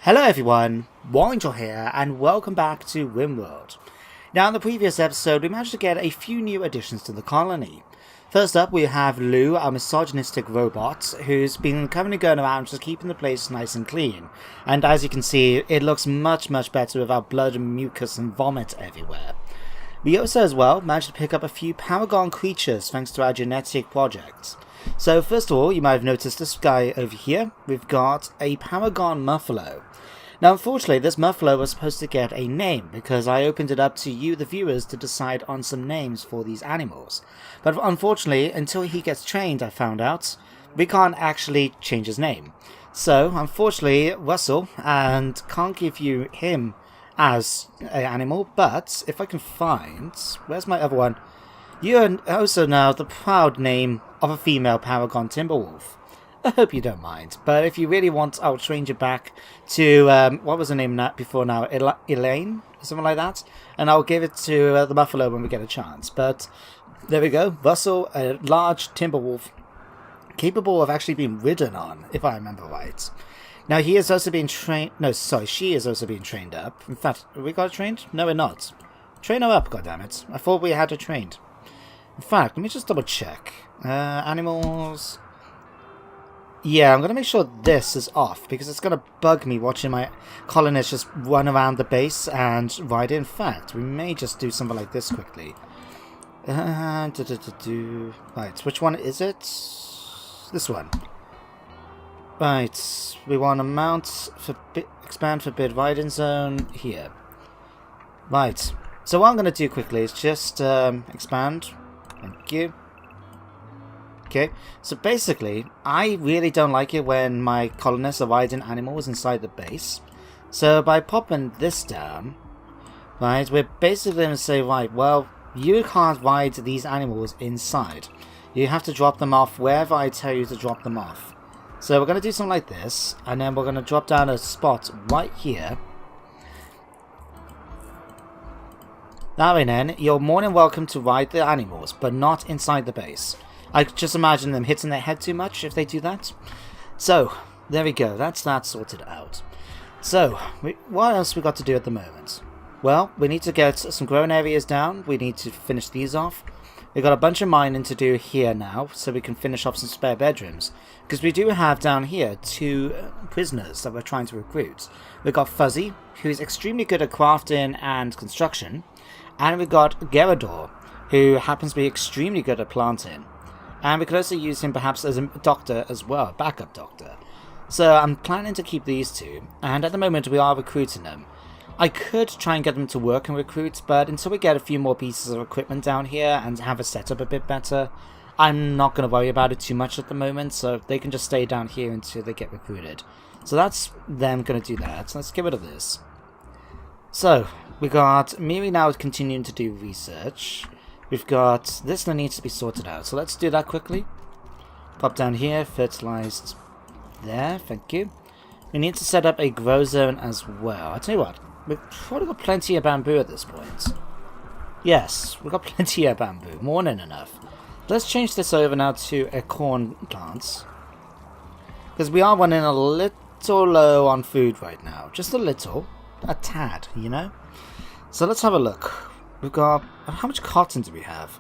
Hello everyone, Warrington here, and welcome back to RimWorld. Now in the previous episode we managed to get a few new additions to the colony. First up we have Lou, our misogynistic robot, who's been currently going around just keeping the place nice and clean. And as you can see, it looks much better without blood and mucus and vomit everywhere. We also as well managed to pick up a few paragon creatures thanks to our genetic project. So first of all, you might have noticed this guy over here. We've got a paragon muffalo. Now unfortunately this muffalo was supposed to get a name because I opened it up to you the viewers to decide on some names for these animals. But unfortunately until he gets trained, I found out, we can't actually change his name. So unfortunately Russell and can't give you him as an animal, but if I can find, where's my other one? You are also now the proud name of a female paragon timberwolf. I hope you don't mind, but if you really want, I'll change it back to, what was her name before now, Elaine? Something like that? And I'll give it to the buffalo when we get a chance. But there we go, Russell, a large timberwolf, capable of actually being ridden on, if I remember right. Now he is also being trained, no sorry, she is also being trained up. In fact, have we got her trained? No we're not. Train her up, goddammit. I thought we had her trained. In fact, let me just double check. Animals... Yeah, I'm going to make sure this is off, because it's going to bug me watching my colonists just run around the base and ride it. In fact, we may just do something like this quickly. Right, which one is it? This one. Right, we want to mount, expand forbid riding zone here. Right, so what I'm going to do quickly is just expand. Thank you. Okay, so basically, I really don't like it when my colonists are riding animals inside the base. So by popping this down, right, we're basically going to say, right, well, you can't ride these animals inside. You have to drop them off wherever I tell you to drop them off. So we're going to do something like this, and then we're going to drop down a spot right here. That way then, you're more than welcome to ride the animals, but not inside the base. I just imagine them hitting their head too much if they do that. So, there we go. That's that sorted out. So, what else we got to do at the moment? Well, we need to get some growing areas down. We need to finish these off. We've got a bunch of mining to do here now, so we can finish off some spare bedrooms. Because we do have down here 2 prisoners that we're trying to recruit. We've got Fuzzy, who is extremely good at crafting and construction. And we've got Gerador, who happens to be extremely good at planting. And we could also use him perhaps as a doctor as well, a backup doctor. So I'm planning to keep these 2, and at the moment we are recruiting them. I could try and get them to work and recruit, but until we get a few more pieces of equipment down here and have a setup a bit better, I'm not going to worry about it too much at the moment, so they can just stay down here until they get recruited. So that's them going to do that. So let's get rid of this. So, we got Miri now continuing to do research. We've got this that needs to be sorted out, so let's do that quickly. Pop down here, fertilized there, thank you. We need to set up a grow zone as well. I'll tell you what, we've probably got plenty of bamboo at this point. Yes, we've got plenty of bamboo, more than enough. Let's change this over now to a corn plant. Because we are running a little low on food right now. Just a little. A tad, you know? So let's have a look. We've got... How much cotton do we have?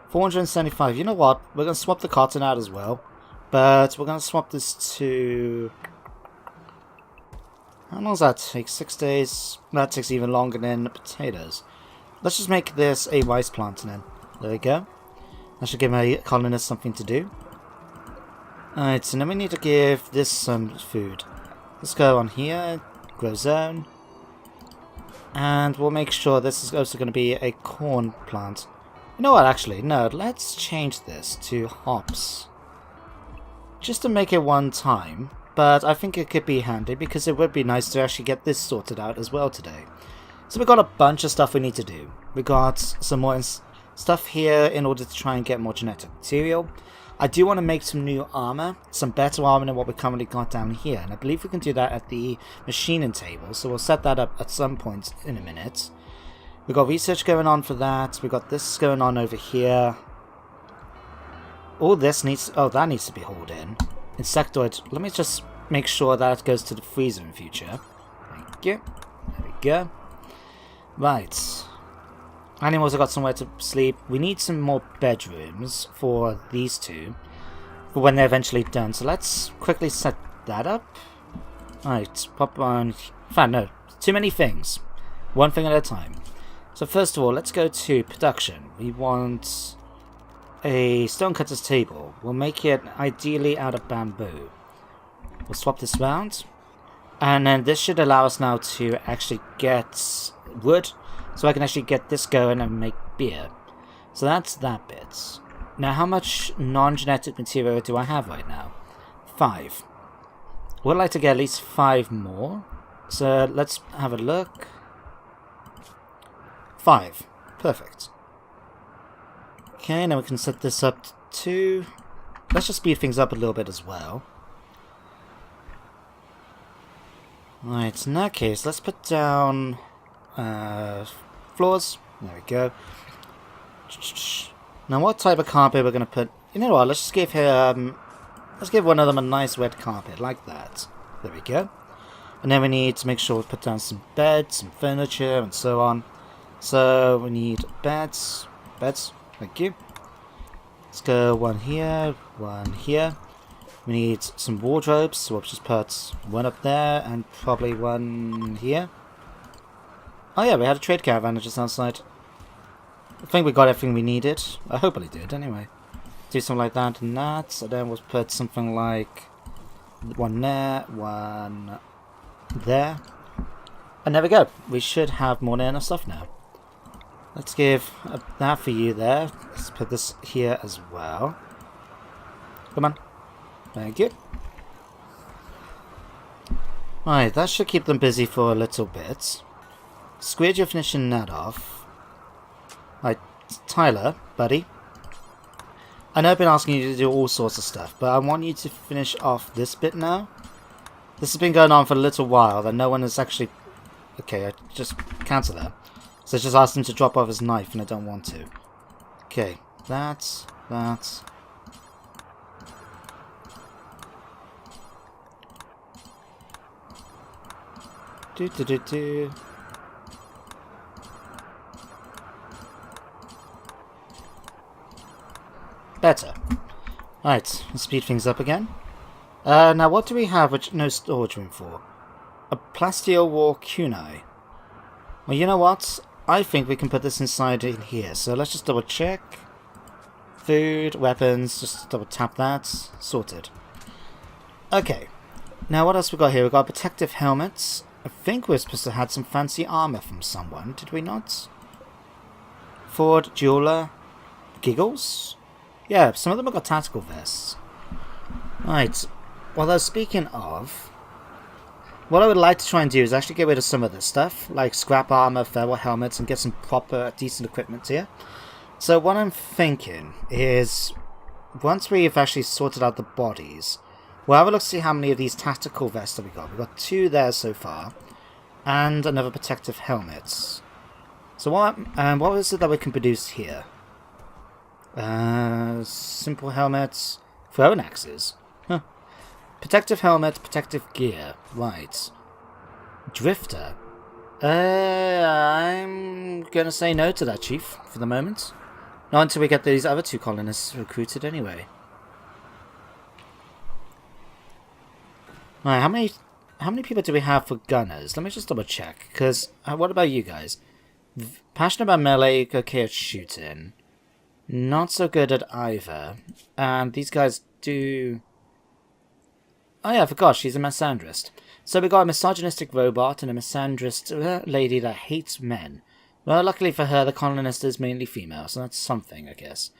475. You know what? We're going to swap the cotton out as well. But we're going to swap this to... How long does that take? 6 days? That takes even longer than the potatoes. Let's just make this a rice plant then. There we go. That should give my colonists something to do. Alright, so then we need to give this some food. Let's go on here. Grow zone. And we'll make sure this is also going to be a corn plant. You know what, actually, no, let's change this to hops. Just to make it one time, but I think it could be handy because it would be nice to actually get this sorted out as well today. So we've got a bunch of stuff we need to do. We got some more stuff here in order to try and get more genetic material. I do want to make some new armor, some better armor than what we currently got down here, and I believe we can do that at the machining table, so we'll set that up at some point in a minute. We've got research going on for that, we've got this going on over here. All this needs, oh, that needs to be hauled in. Insectoid, let me just make sure that goes to the freezer in future. Thank you. There we go. Right. Animals have got somewhere to sleep. We need some more bedrooms for these two for when they're eventually done. So let's quickly set that up. Right, pop on. Fine, no, too many things. One thing at a time. So first of all, let's go to production. We want a stonecutter's table. We'll make it ideally out of bamboo. We'll swap this round. And then this should allow us now to actually get wood. So I can actually get this going and make beer. So that's that bit. Now how much non-genetic material do I have right now? 5. Would like to get at least 5 more. So let's have a look. 5. Perfect. Okay, now we can set this up to... Let's just speed things up a little bit as well. Right, in that case, let's put down floors. There we go. Now what type of carpet we're going to put... You know what, let's just give him... Let's give one of them a nice red carpet, like that. There we go. And then we need to make sure we put down some beds, some furniture, and so on. So we need beds. Beds, thank you. Let's go one here, one here. We need some wardrobes, so we'll just put one up there, and probably one here. Oh yeah, we had a trade caravan just outside. I think we got everything we needed. I hope we did, anyway. Do something like that and that, so then we'll put something like one there, one there. And there we go. We should have more than enough stuff now. Let's give that for you there. Let's put this here as well. Come on. Thank you. Right, that should keep them busy for a little bit. Squid, you're finishing that off. Right, Tyler, buddy. I know I've been asking you to do all sorts of stuff, but I want you to finish off this bit now. This has been going on for a little while, and no one has actually... Okay, I just cancel that. So I just asked him to drop off his knife, and I don't want to. Okay, that. Do. Better. Right, let's speed things up again. Now what do we have which no storage room for? A plasteel war kunai. Well, you know what? I think we can put this inside in here. So let's just double check. Food, weapons, just double tap that. Sorted. Okay. Now what else we got here? We got protective helmets. I think we're supposed to have some fancy armor from someone, did we not? Ford, jeweler, giggles. Yeah, some of them have got tactical vests. Right. Well, speaking of, what I would like to try and do is actually get rid of some of this stuff, like scrap armor, farewell helmets, and get some proper, decent equipment here. So what I'm thinking is, once we've actually sorted out the bodies, we'll have a look to see how many of these tactical vests have we got. We've got 2 there so far, and another protective helmet. So what is it that we can produce here? Simple helmets, throwing axes. Huh. Protective helmet, protective gear. Right. Drifter. I'm gonna say no to that, Chief, for the moment. Not until we get these other 2 colonists recruited anyway. Right, how many people do we have for gunners? Let me just double check, because what about you guys? Passionate about melee, okay at shooting. Not so good at either. And these guys do... Oh yeah, I forgot, she's a misandrist. So we got a misogynistic robot and a misandrist lady that hates men. Well, luckily for her, the colonist is mainly female, so that's something, I guess.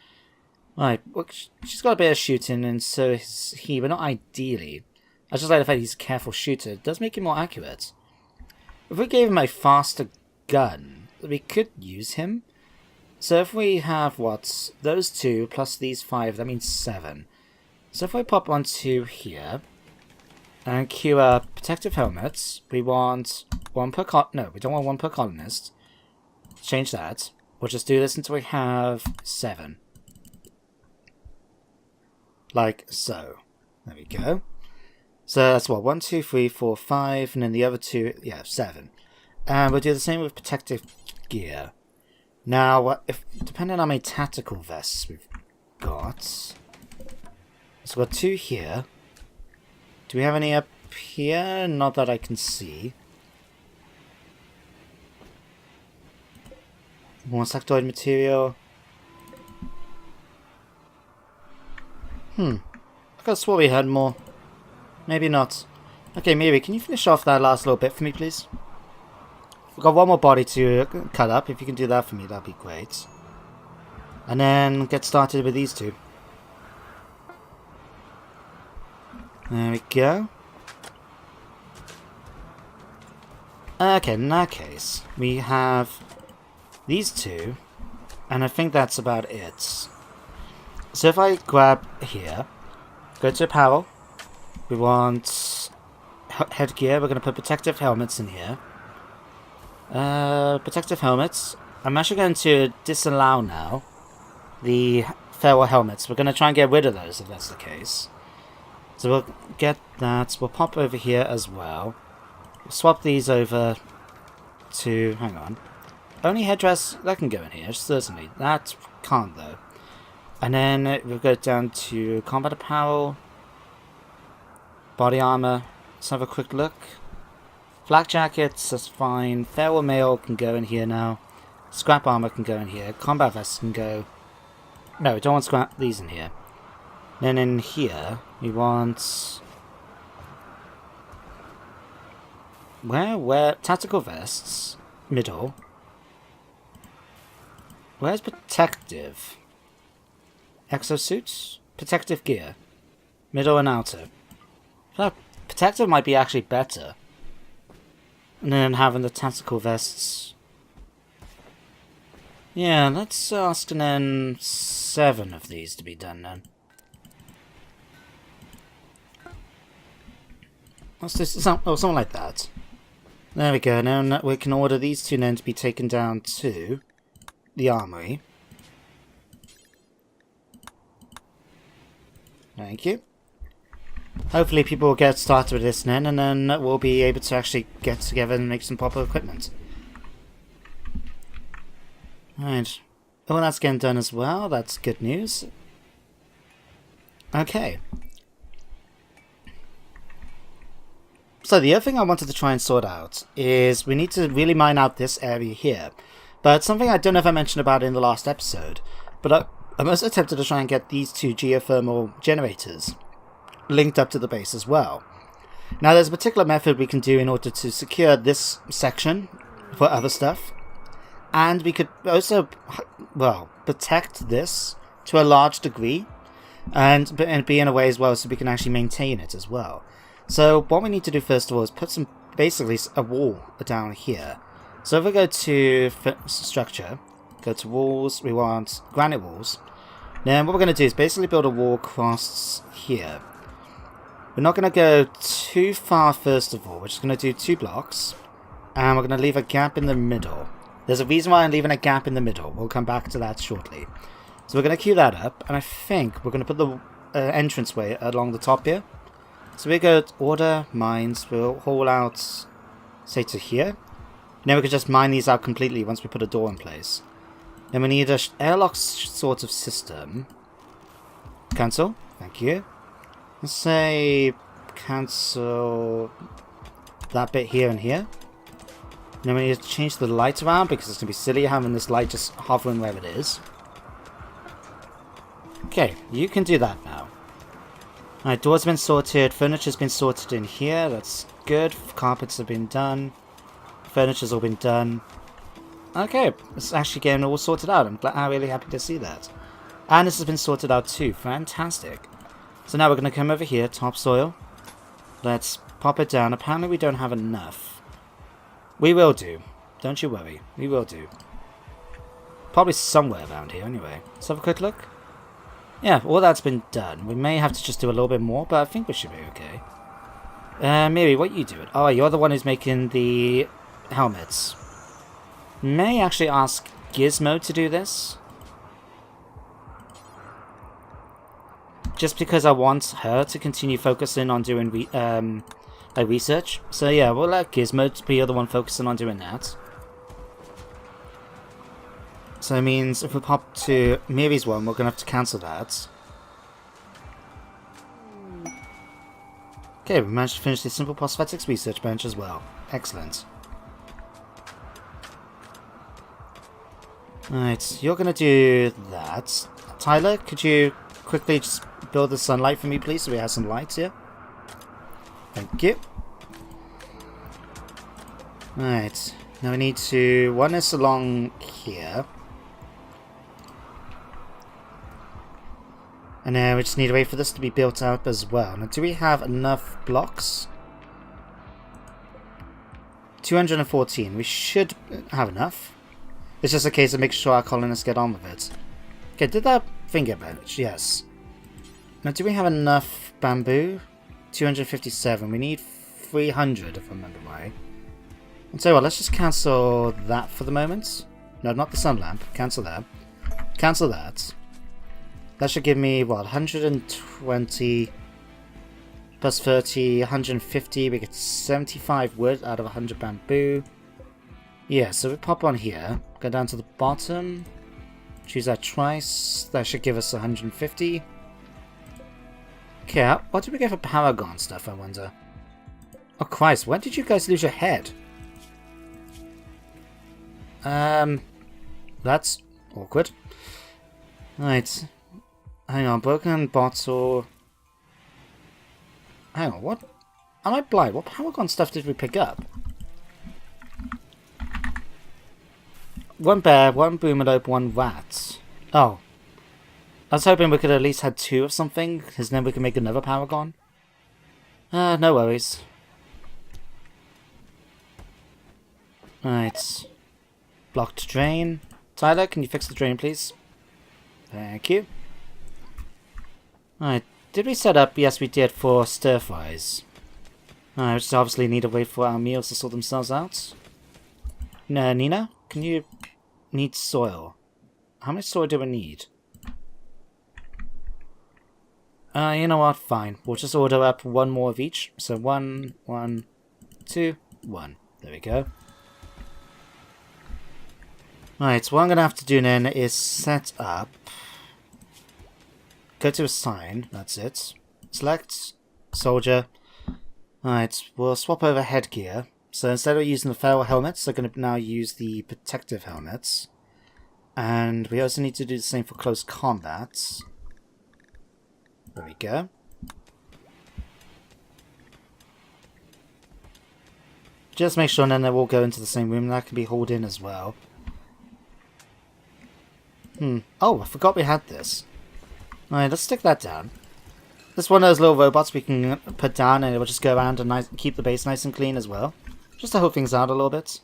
Right, well, she's got a bit of shooting, and so is he, but not ideally. I just like the fact he's a careful shooter. It does make him more accurate. If we gave him a faster gun, we could use him. So if we have, what, those 2 plus these 5, that means 7. So if we pop onto here and queue up protective helmets, we want 1 per no, we don't want 1 per colonist. Change that. We'll just do this until we have 7. Like so. There we go. So that's what, 1, 2, 3, 4, 5, and then the other two, yeah, 7. And we'll do the same with protective gear. Now, if depending on how many tactical vests we've got, so we've got 2 here. Do we have any up here? Not that I can see. More sectoid material. I could have swore we had more. Maybe not. Okay, maybe. Can you finish off that last little bit for me, please? We've got one more body to cut up. If you can do that for me, that'd be great. And then get started with these 2. There we go. Okay, in that case, we have these 2, and I think that's about it. So if I grab here, go to apparel, we want headgear, we're going to put protective helmets in here. Protective helmets. I'm actually going to disallow now the feral helmets. We're going to try and get rid of those if that's the case. So we'll get that. We'll pop over here as well. We'll swap these over to... hang on. Only headdress, that can go in here, certainly. That can't though. And then we'll go down to combat apparel, body armor. Let's have a quick look. Flak jackets, that's fine. Feral mail can go in here now. Scrap armor can go in here. Combat vests can go... no, we don't want scrap these in here. Then in here, we want... Where? Tactical vests. Middle. Where's protective? Exosuits? Protective gear. Middle and outer. Well, protective might be actually better. And then having the tactical vests. Yeah, let's ask and then 7 of these to be done then. Let's do something like that. There we go. Now we can order these 2 then to be taken down to the armory. Thank you. Hopefully people will get started with this then, and then we'll be able to actually get together and make some proper equipment. Right. Oh, that's getting done as well. That's good news. Okay. So the other thing I wanted to try and sort out is we need to really mine out this area here. But something I don't know if I mentioned about in the last episode, but I'm also tempted to try and get these 2 geothermal generators linked up to the base as well. Now there's a particular method we can do in order to secure this section for other stuff. And we could also, well, protect this to a large degree and be in a way as well so we can actually maintain it as well. So what we need to do first of all is put some, basically a wall down here. So if we go to structure, go to walls, we want granite walls. Then what we're going to do is basically build a wall across here. We're not going to go too far first of all, we're just going to do 2 blocks. And we're going to leave a gap in the middle. There's a reason why I'm leaving a gap in the middle, we'll come back to that shortly. So we're going to queue that up, and I think we're going to put the entranceway along the top here. So we go to order, mines, we'll haul out, say to here. And then we can just mine these out completely once we put a door in place. Then we need an airlock sort of system. Cancel, thank you. Let's say cancel that bit here and here. And then we need to change the light around because it's going to be silly having this light just hovering where it is. Okay, you can do that now. Alright, doors have been sorted, furniture's been sorted in here, that's good. Carpets have been done. Furniture's all been done. Okay, it's actually getting all sorted out. I'm really happy to see that. And this has been sorted out too. Fantastic. So now we're going to come over here, topsoil. Let's pop it down. Apparently we don't have enough. We will do. Don't you worry. We will do. Probably somewhere around here anyway. Let's have a quick look. Yeah, all that's been done. We may have to just do a little bit more, but I think we should be okay. Miri, what you doing? Oh, you're the one who's making the helmets. May actually ask Gizmo to do this. just because I want her to continue focusing on doing research. So yeah, we'll let Gizmo be the other one focusing on doing that. So it means if we pop to Miri's one, we're going to have to cancel that. Okay, we managed to finish the simple prosthetics research bench as well. Excellent. Alright, you're going to do that. Tyler, could you quickly just build the sunlight for me, please, so we have some lights here? Thank you. Alright, now we need to run this along here. And now we just need to wait for this to be built out as well. Now, do we have enough blocks? 214. We should have enough. It's just a case of making sure our colonists get on with it. Okay, did that thing get managed? Yes. Now, do we have enough bamboo? 257. We need 300, if I remember right. And so, well, let's just cancel that for the moment. No, not the sun lamp. Cancel that. Cancel that. That should give me, what, 120 plus 30, 150. We get 75 wood out of 100 bamboo. Yeah, so we pop on here, go down to the bottom, choose that twice. That should give us 150. Okay, what did we get for Paragon stuff, I wonder? Oh, Christ, when did you guys lose your head? That's awkward. Right. Hang on, broken bottle. Hang on, what? Am I blind? What Paragon stuff did we pick up? One bear, one boomalope, one rat. Oh. I was hoping we could at least have 2 of something, because then we can make another Paragon. No worries. Right. Blocked drain. Tyler, can you fix the drain, please? Thank you. Alright, did we set up? Yes, we did, for stir fries. Alright, we just obviously need to wait for our meals to sort themselves out. No, Nina, can you need soil? How much soil do we need? You know what? Fine. We'll just order up 1 more of each. So 1, 1, 2, 1. There we go. Alright, so what I'm going to have to do then is set up... Go to assign, that's it. Select soldier. Alright, we'll swap over headgear. So instead of using the feral helmets, they're going to now use the protective helmets. And we also need to do the same for close combat. There we go. Just make sure then they all go into the same room. That can be hauled in as well. Oh, I forgot we had this. Alright, let's stick that down. This is one of those little robots we can put down and it will just go around and keep the base nice and clean as well. Just to help things out a little bit.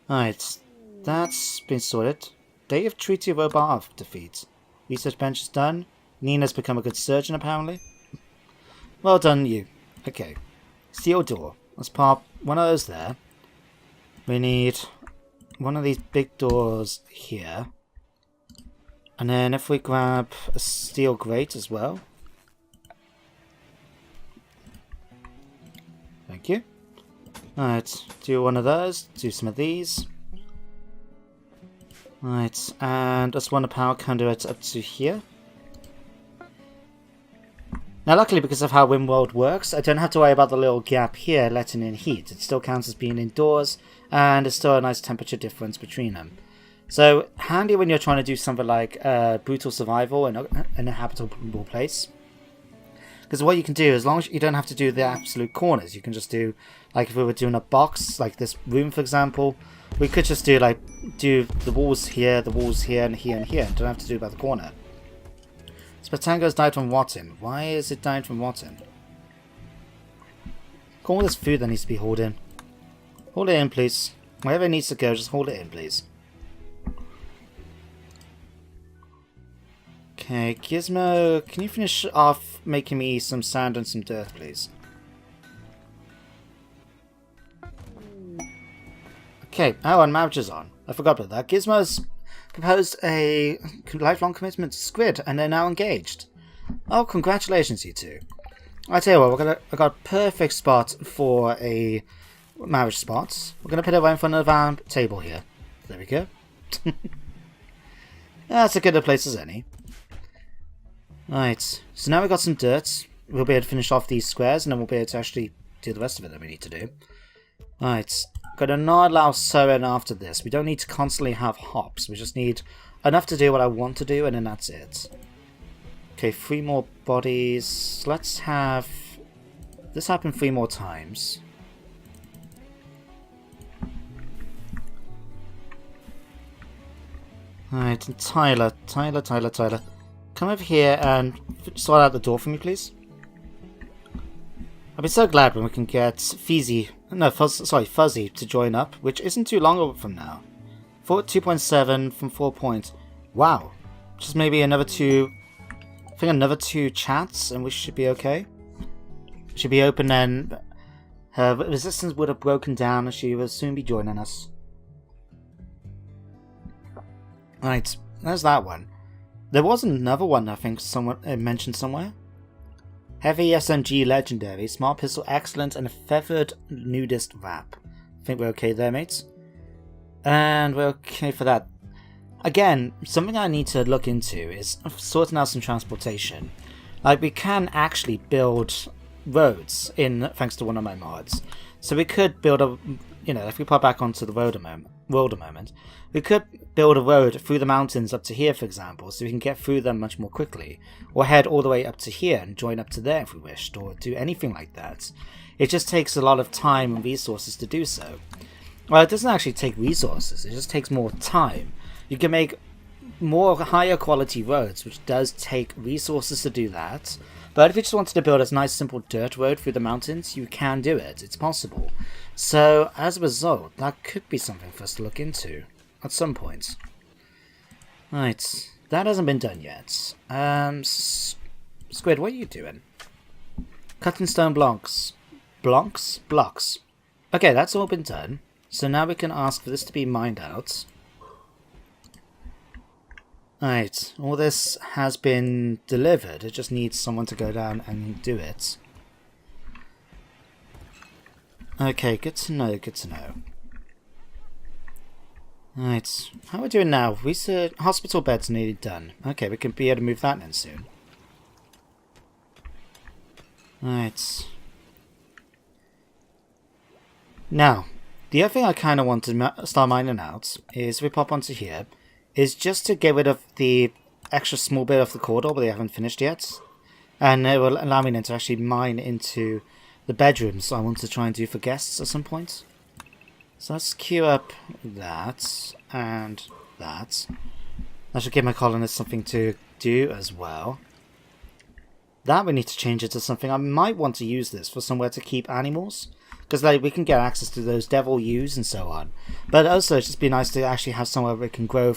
Alright, that's been sorted. Day of Treaty Robot of defeat. Research bench is done. Nina's become a good surgeon apparently. Well done you. Okay. Steel door. Let's pop one of those there. We need one of these big doors here. And then if we grab a steel grate as well. Thank you. Alright, do one of those, do some of these. Alright, and let's run a power conduit up to here. Now luckily because of how RimWorld works, I don't have to worry about the little gap here letting in heat. It still counts as being indoors, and there's still a nice temperature difference between them. So, handy when you're trying to do something like brutal survival in an habitable place. Because what you can do, as long as you don't have to do the absolute corners, you can just do, like if we were doing a box, like this room for example, we could just do the walls here, and here, and here, and don't have to do about the corner. Spatango's died from rotting. Why is it dying from rotting? All this food that needs to be hauled in. Haul it in, please. Wherever it needs to go, just haul it in, please. Okay, Gizmo, can you finish off making me some sand and some dirt, please? Okay, oh, and Mouch is on. I forgot about that. Gizmo's proposed a lifelong commitment to Squid, and they're now engaged. Oh, congratulations, you two. I tell you what, I got a perfect spot for a marriage spot. We're gonna put it right in front of our table here. There we go. That's a good a place as any. Right, so now we've got some dirt. We'll be able to finish off these squares, and then we'll be able to actually do the rest of it that we need to do. Right, gonna not allow sowing after this. We don't need to constantly have hops. We just need enough to do what I want to do, and then that's it. Okay, 3 more bodies. Let's have this happen 3 more times. Alright, and Tyler. Come over here and sort out the door for me, please. I'll be so glad when we can get Fuzzy to join up, which isn't too long from now. 2.7 from 4 points. Wow. Just maybe another 2... I think another 2 chats and we should be okay. Should be open then. Her resistance would have broken down and she will soon be joining us. Right, there's that one. There was another one I think someone mentioned somewhere. Heavy SMG legendary, smart pistol excellent, and a feathered nudist wrap. I think we're okay there, mates. And we're okay for that. Again, something I need to look into is sorting out some transportation. Like, we can actually build roads thanks to one of my mods. So we could build a, if we pop back onto the world a moment, we could build a road through the mountains up to here, for example, so we can get through them much more quickly. Or head all the way up to here and join up to there if we wished, or do anything like that. It just takes a lot of time and resources to do so. Well, it doesn't actually take resources, it just takes more time. You can make more higher quality roads, which does take resources to do that. But if you just wanted to build a nice simple dirt road through the mountains, you can do it. It's possible. So, as a result, that could be something for us to look into at some point. Right, that hasn't been done yet. Squid, what are you doing? Cutting stone blocks. Blocks. Okay, that's all been done. So now we can ask for this to be mined out. Right, all this has been delivered. It just needs someone to go down and do it. Okay, good to know. Right, how are we doing now? We said hospital beds nearly done. Okay, we can be able to move that in soon. Right. Now, the other thing I kind of want to start mining out is, if we pop onto here, is just to get rid of the extra small bit of the corridor where they haven't finished yet. And it will allow me then to actually mine into the bedrooms I want to try and do for guests at some point. So let's queue up that and that. That should give my colonists something to do as well. That we need to change it to something. I might want to use this for somewhere to keep animals, because we can get access to those devil ewes and so on. But also, it'd just be nice to actually have somewhere where we can grow,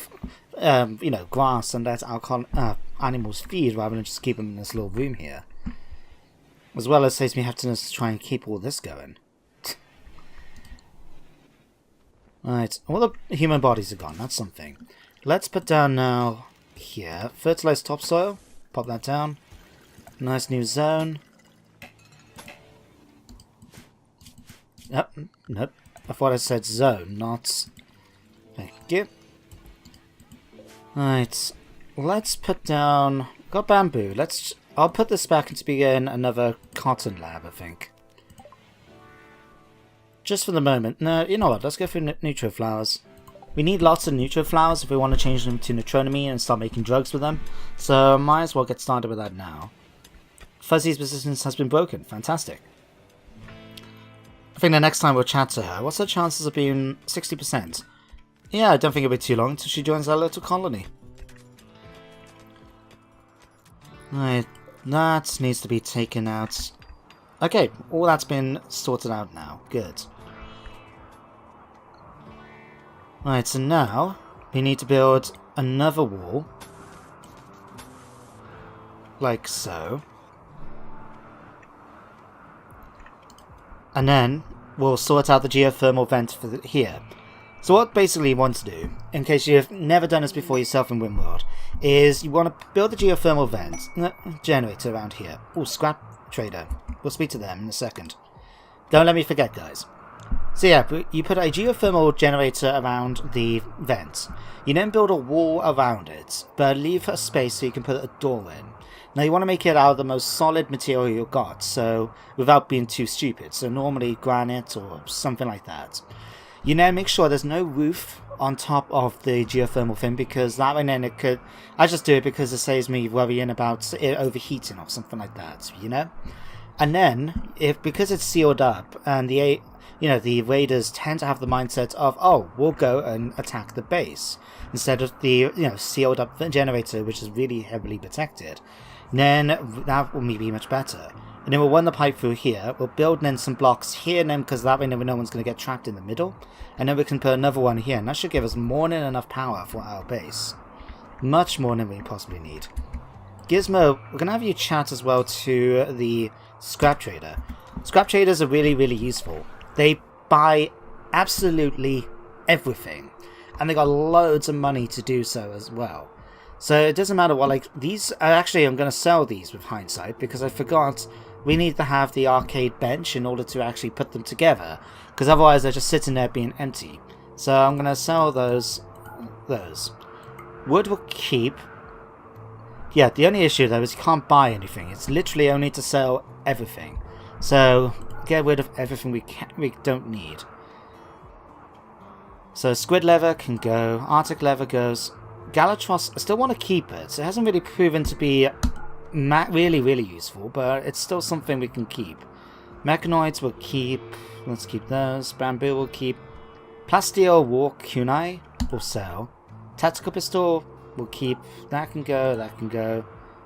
grass and let our animals feed, rather than just keep them in this little room here. As well as saves me having to try and keep all this going. Right, all the human bodies are gone. That's something. Let's put down now here fertilized topsoil. Pop that down. Nice new zone. Nope. I thought I said zone, not... Thank you. Right. Let's put down... Got bamboo. I'll put this back into being another cotton lab, I think. Just for the moment. No, you know what? Let's go for neutro flowers. We need lots of neutro flowers if we want to change them to neutronomy and start making drugs with them. So might as well get started with that now. Fuzzy's resistance has been broken. Fantastic. I think the next time we'll chat to her, what's her chances of being 60%? Yeah, I don't think it'll be too long until she joins our little colony. Right, that needs to be taken out. Okay, all that's been sorted out now. Good. Right, so now we need to build another wall. Like so. And then we'll sort out the geothermal vent for here. So what basically you want to do, in case you've never done this before yourself in RimWorld, is you want to build a geothermal vent generator around here. Oh, scrap trader. We'll speak to them in a second. Don't let me forget, guys. So yeah, you put a geothermal generator around the vent. You then build a wall around it, but leave a space so you can put a door in. Now you want to make it out of the most solid material you've got, so without being too stupid. So normally granite or something like that. You then make sure there's no roof on top of the geothermal thing, because that way then it could... I just do it because it saves me worrying about it overheating or something like that, you know? And then, because it's sealed up, and the raiders tend to have the mindset of, oh, we'll go and attack the base, instead of the, sealed up generator, which is really heavily protected, then that will be much better. And then we'll run the pipe through here, we'll build then some blocks here and then, because that way no one's going to get trapped in the middle, and then we can put another one here, and that should give us more than enough power for our base. Much more than we possibly need. Gizmo, we're going to have you chat as well to the scrap trader. Scrap traders are really, really useful. They buy absolutely everything, and they got loads of money to do so as well. So it doesn't matter what, like, these, actually I'm going to sell these with hindsight, because I forgot we need to have the arcade bench in order to actually put them together, because otherwise they're just sitting there being empty. So I'm going to sell those. Wood will keep. Yeah, the only issue though is you can't buy anything. It's literally only to sell everything. So get rid of everything we don't need. So squid leather can go, Arctic leather goes, Galatros, I still want to keep it. It hasn't really proven to be really, really useful, but it's still something we can keep. Mechanoids will keep, let's keep those, bamboo will keep, plasteel war kunai will sell, tactical pistol will keep, that can go,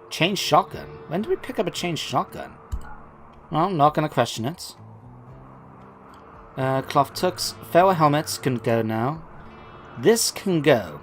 chain shotgun, when did we pick up a chain shotgun? Well, I'm not going to question it. Cloth tux, feral helmets can go now. This can go.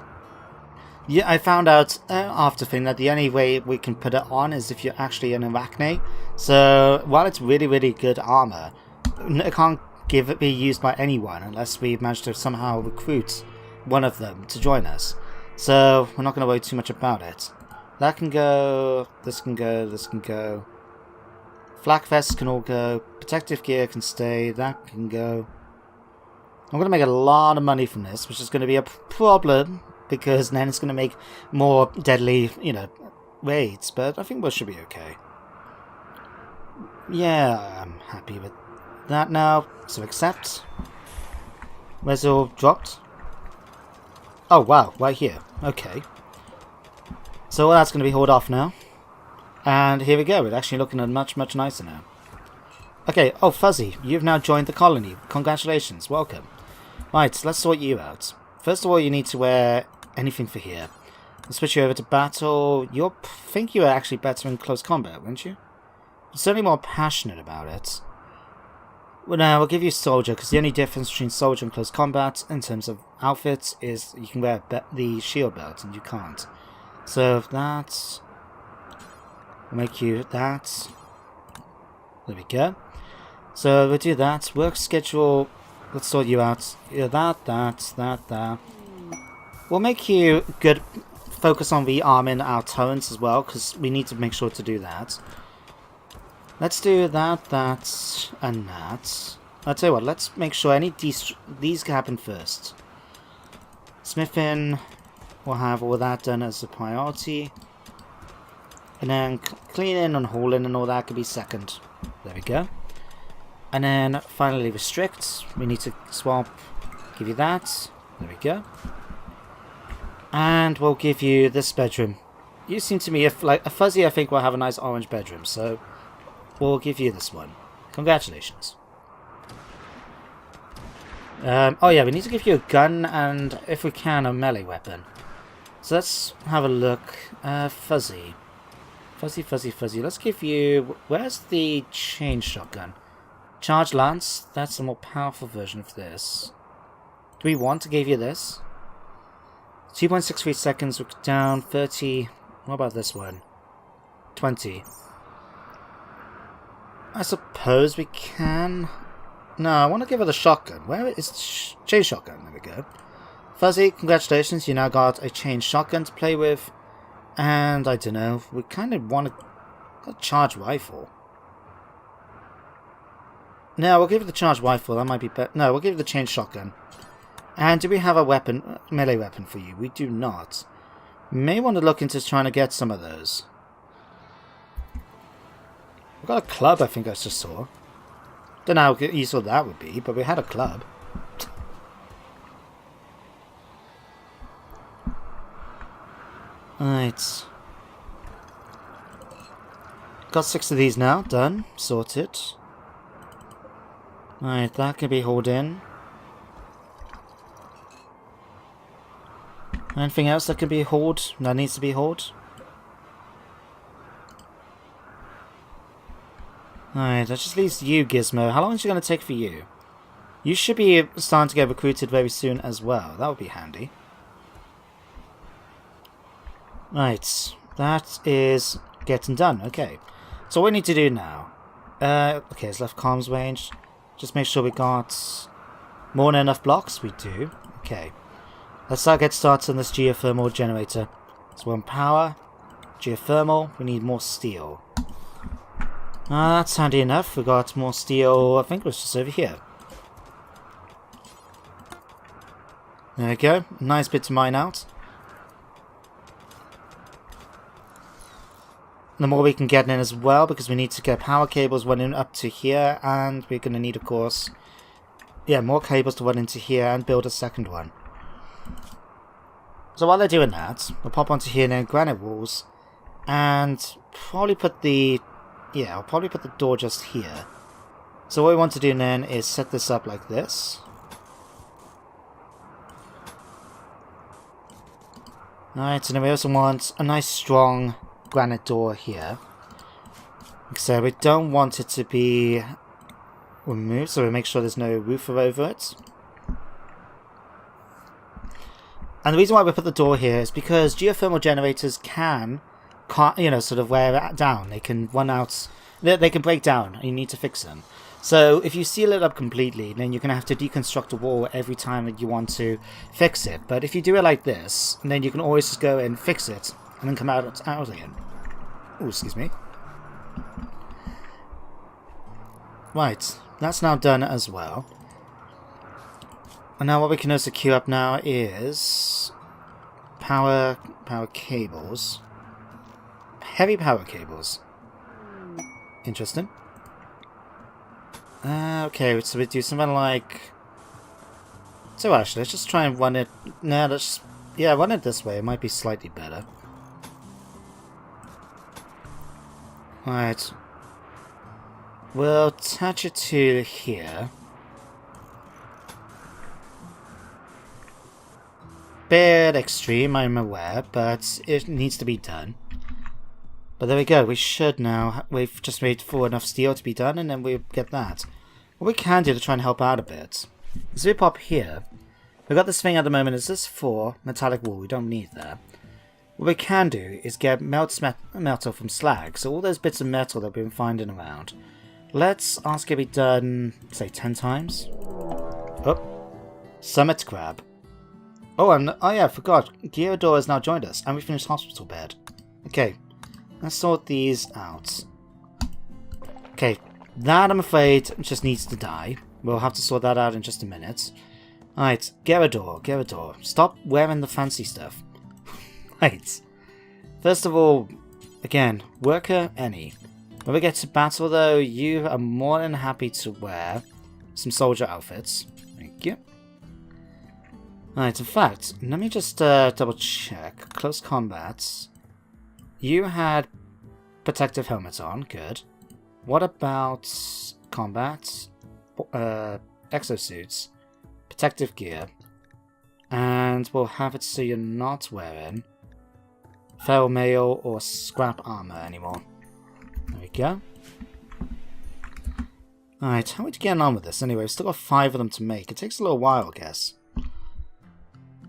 Yeah, I found out after thing that the only way we can put it on is if you're actually an arachne. So while it's really, really good armor, it can't be used by anyone unless we manage to somehow recruit one of them to join us. So we're not going to worry too much about it. That can go. This can go. This can go. Flak vests can all go. Protective gear can stay. That can go. I'm going to make a lot of money from this, which is going to be a problem, because then it's going to make more deadly, raids, but I think we should be okay. Yeah, I'm happy with that now. So accept. Where's it all dropped? Oh, wow, right here. Okay. So that's going to be hauled off now. And here we go. We're actually looking at much, much nicer now. Okay, oh, Fuzzy, you've now joined the colony. Congratulations, welcome. Right, let's sort you out. First of all, you need to wear anything for here. I'll switch you over to battle. I think you were actually better in close combat, weren't you? You're certainly more passionate about it. Well, now, I'll give you soldier, because the only difference between soldier and close combat, in terms of outfits, is you can wear the shield belt, and you can't. So, that... We'll make you that. There we go. So, we'll do that. Work schedule... Let's sort you out. Yeah, that. We'll make you good. Focus on rearming our turrets as well, because we need to make sure to do that. Let's do that, and that. I'll tell you what, let's make sure these can happen first. Smithing, we'll have all that done as a priority. And then cleaning and hauling and all that could be second. There we go. And then finally restrict. We need to swap. Give you that. There we go. And we'll give you this bedroom. You seem to me, like a Fuzzy, I think will have a nice orange bedroom. So we'll give you this one. Congratulations. Oh yeah, we need to give you a gun and, if we can, a melee weapon. So let's have a look. Fuzzy. Fuzzy. Let's give you... Where's the chain shotgun? Charge Lance. That's a more powerful version of this. Do we want to give you this? 2.63 seconds. We're down 30. What about this one? 20. I suppose we can. No, I want to give her the shotgun. Where is the chain shotgun? There we go. Fuzzy, congratulations, you now got a chain shotgun to play with. And, I don't know, we kind of want a charged rifle. No, we'll give you the charged rifle, that might be better. No, we'll give you the chain shotgun. And do we have a weapon, melee weapon for you? We do not. May want to look into trying to get some of those. We've got a club, I think I just saw. Don't know how useful that would be, but we had a club. Right. Got 6 of these now. Done. Sorted. Right, that can be hauled in. Anything else that can be hauled? That needs to be hauled? Alright, that just leaves you, Gizmo. How long is it going to take for you? You should be starting to get recruited very soon as well. That would be handy. Right, that is getting done. Okay, so what we need to do now. Okay, it's left comms range. Just make sure we got more than enough blocks. We do. Okay, let's get started on this geothermal generator. So we're on power, geothermal. We need more steel. That's handy enough. We got more steel. I think it was just over here. There we go. Nice bit to mine out. The more we can get in as well, because we need to get power cables running up to here, and we're going to need, of course, yeah, more cables to run into here and build a second one. So while they're doing that, we'll pop onto here now, granite walls, and probably put the, yeah, I'll probably put the door just here. So what we want to do then is set this up like this. Alright, and then we also want a nice strong granite door here. So we don't want it to be removed, so we make sure there's no roof over it. And the reason why we put the door here is because geothermal generators can, you know, sort of wear down. They can run out, they can break down, and you need to fix them. So if you seal it up completely, then you're going to have to deconstruct a wall every time that you want to fix it. But if you do it like this, then you can always just go and fix it, and then come out again. Oh, excuse me. Right, that's now done as well. And now what we can also queue up now is power cables. Heavy power cables. Interesting. Okay, so we do something like... So actually, let's just try and run it... No, let's... Yeah, run it this way. It might be slightly better. Right. We'll attach it to here. Bit extreme, I'm aware, but it needs to be done. But there we go, we should now, we've just waited for enough steel to be done, and then we'll get that. What we can do to try and help out a bit is we pop here. We've got this thing at the moment, is this for metallic wool, we don't need that. What we can do is get metal from slag, so all those bits of metal that we've been finding around. Let's ask it to be done, say 10 times. Oh, summit grab. Oh, oh yeah, I forgot, Geodor has now joined us, and we finished hospital bed. Okay. Let's sort these out. Okay, that I'm afraid just needs to die. We'll have to sort that out in just a minute. Alright, Gerador. Stop wearing the fancy stuff. Right. First of all, again, worker any. When we get to battle though, you are more than happy to wear some soldier outfits. Thank you. Alright, in fact, let me just double check. Close combat. You had protective helmets on, good. What about combat? Exosuits, protective gear, and we'll have it so you're not wearing feral mail or scrap armor anymore. There we go. Alright, how are we getting on with this anyway? We've still got 5 of them to make. It takes a little while, I guess.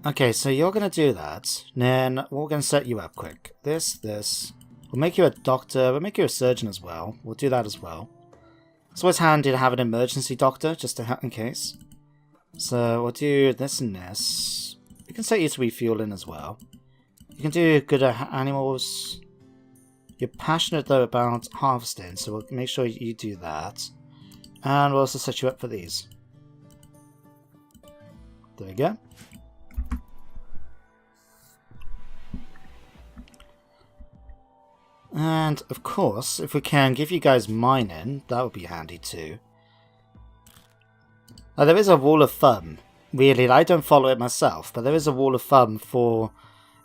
Okay, so you're going to do that. Then we're going to set you up quick. This. We'll make you a doctor. We'll make you a surgeon as well. We'll do that as well. It's always handy to have an emergency doctor, just to in case. So we'll do this and this. You can set you to refueling as well. You can do good animals. You're passionate though about harvesting, so we'll make sure you do that. And we'll also set you up for these. There we go. And of course, if we can give you guys mining, that would be handy too. Now there is a rule of thumb, really. I don't follow it myself, but there is a rule of thumb for,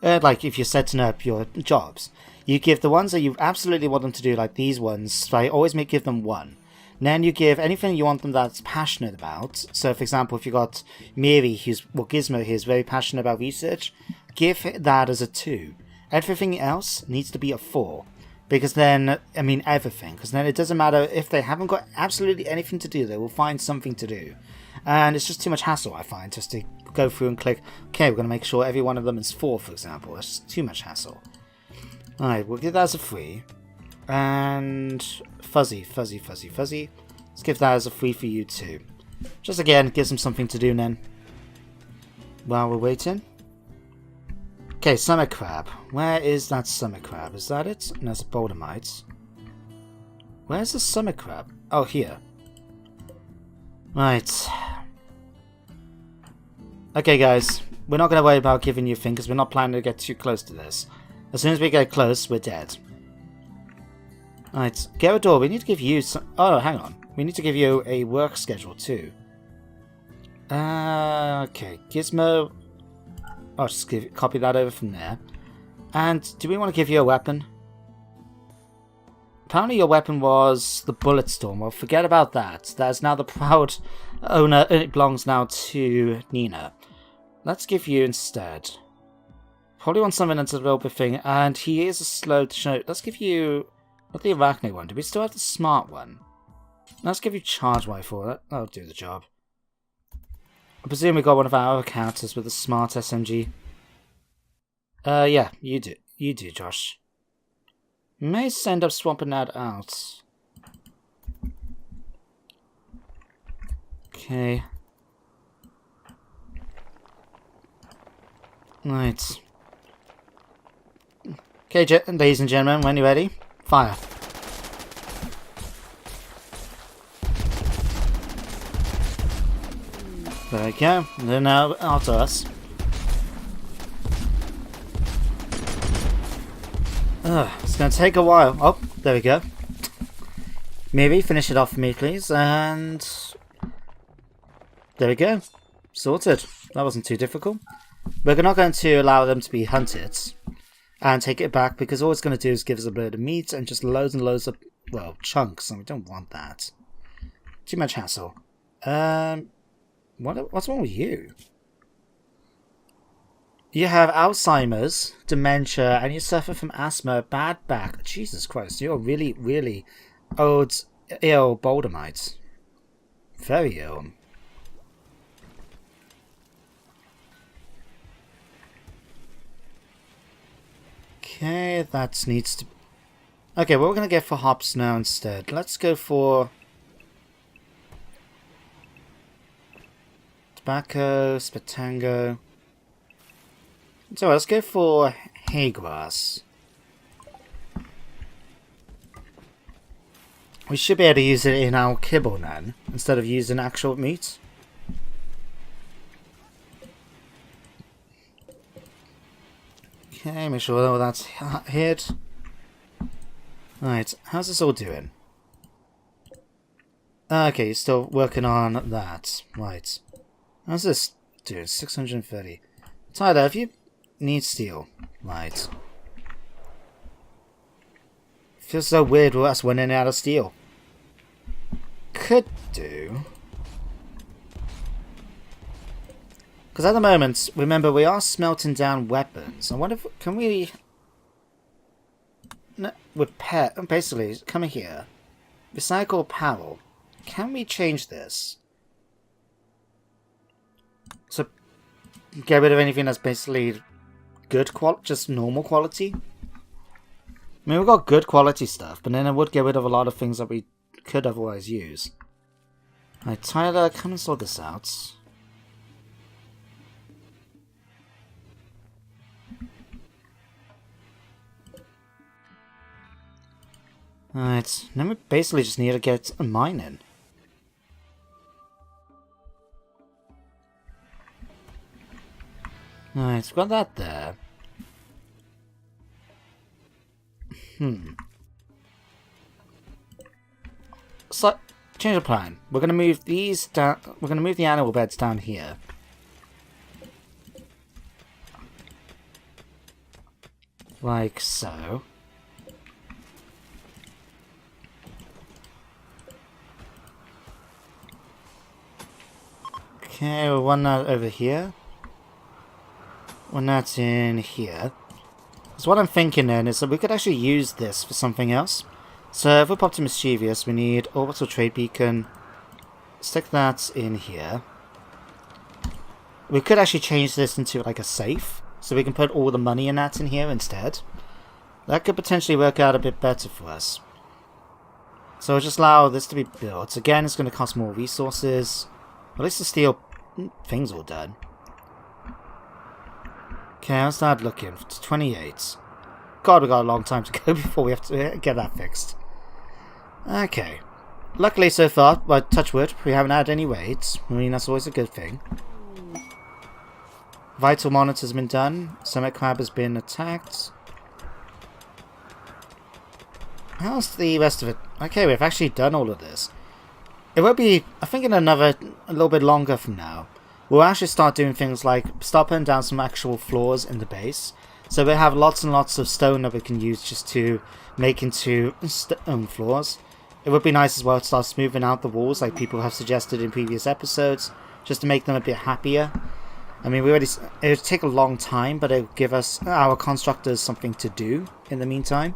like if you're setting up your jobs. You give the ones that you absolutely want them to do, like these ones, right? Always give them 1. And then you give anything you want them that's passionate about. So for example, if you got Miri, Gizmo here is very passionate about research, give that as a 2. Everything else needs to be a 4. Because then, I mean everything, because then it doesn't matter if they haven't got absolutely anything to do, they will find something to do. And it's just too much hassle, I find, just to go through and click, okay, we're going to make sure every one of them is 4, for example. That's just too much hassle. Alright, we'll give that as a 3. And fuzzy. Let's give that as a 3 for you too. Just again, gives them something to do then. While we're waiting. Okay, summer crab. Where is that summer crab? Is that it? No, it's a bouldermite. Where's the summer crab? Oh, here. Right. Okay, guys. We're not going to worry about giving you things because we're not planning to get too close to this. As soon as we get close, we're dead. Right. Gerador, we need to give you some... Oh, hang on. We need to give you a work schedule too. Okay. Gizmo... I'll just copy that over from there. And do we want to give you a weapon? Apparently your weapon was the bullet storm. Well, forget about that. That is now the proud owner, and it belongs now to Nina. Let's give you instead. Probably want something that's a little bit thing. And he is a slow to show. Let's give you... Not the Arachne one. Do we still have the smart one? Let's give you charge rifle. That'll do the job. I presume we got one of our other characters with a smart SMG. Yeah, you do. You do, Josh. May end up swapping that out. Okay. Right. Okay, ladies and gentlemen, when you're ready, fire. There we go. They're now after us. It's going to take a while. Oh, there we go. Maybe finish it off for me, please. And there we go. Sorted. That wasn't too difficult. We're not going to allow them to be hunted and take it back because all it's going to do is give us a bit of meat and just loads and loads of, well, chunks, and we don't want that. Too much hassle. What's wrong with you? You have Alzheimer's, dementia, and you suffer from asthma, bad back. Jesus Christ, you're really, really old, ill bouldermite. Very ill. Okay, that needs to... Okay, what we're going to get for hops now instead. Let's go for... Tobacco, Spatango. So let's go for hay grass. We should be able to use it in our kibble then, instead of using actual meat. Okay, make sure all that's hid. Right, how's this all doing? Okay, you're still working on that. Right. How's this doing? 630. Tyler, if you need steel. Right. Feels so weird with us running out of steel. Could do. Because at the moment, remember, we are smelting down weapons. I wonder if... Can we... No, repair... Basically, come here. Recycle apparel. Can we change this? So, get rid of anything that's basically good quality, just normal quality. I mean, we've got good quality stuff, but then I would get rid of a lot of things that we could otherwise use. Alright, Tyler, come and sort this out. Alright, then we basically just need to get a mine in. Alright, we've got that there. So, change of plan. We're gonna move these down. We're gonna move the animal beds down here. Like so. Okay, we'll run that over here. When that's in here. So what I'm thinking then is that we could actually use this for something else. So if we pop to Mischievous, we need Orbital Trade Beacon. Stick that in here. We could actually change this into like a safe. So we can put all the money in that in here instead. That could potentially work out a bit better for us. So we'll just allow this to be built. Again, it's going to cost more resources. At least the steel thing's all done. Okay, I'll start looking. It's 28. God, we got a long time to go before we have to get that fixed. Okay. Luckily so far, by touch wood, we haven't had any raids. I mean, that's always a good thing. Vital monitor's been done. Summit Crab has been attacked. How's the rest of it? Okay, we've actually done all of this. It won't be, I think, in a little bit longer from now. We'll actually start doing things like start putting down some actual floors in the base. So we have lots and lots of stone that we can use just to make into stone floors. It would be nice as well to start smoothing out the walls like people have suggested in previous episodes, just to make them a bit happier. I mean, it would take a long time, but it would give us, our constructors, something to do in the meantime.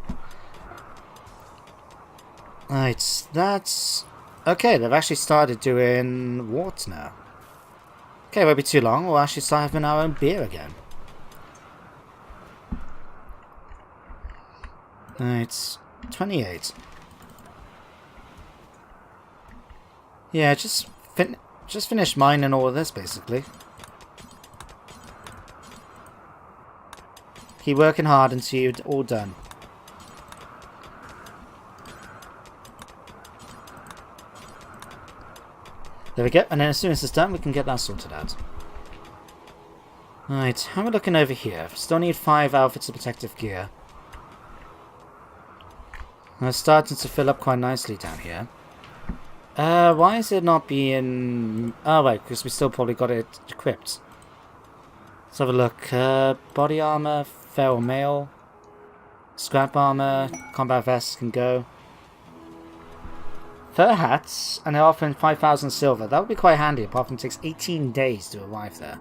Right, that's... Okay, they've actually started doing warts now. Okay, won't be too long. We'll actually start having our own beer again. It's 28. Yeah, just finish mining all of this, basically. Keep working hard until you're all done. There we go, and then as soon as it's done, we can get that sorted out. Right, how are we looking over here? Still need 5 outfits of protective gear. It's starting to fill up quite nicely down here. Why is it not being... Oh, wait, because we still probably got it equipped. Let's have a look. Body armor, feral mail, scrap armor, combat vests can go. Fur hats, and they're offering 5,000 silver. That would be quite handy, apart from it takes 18 days to arrive there.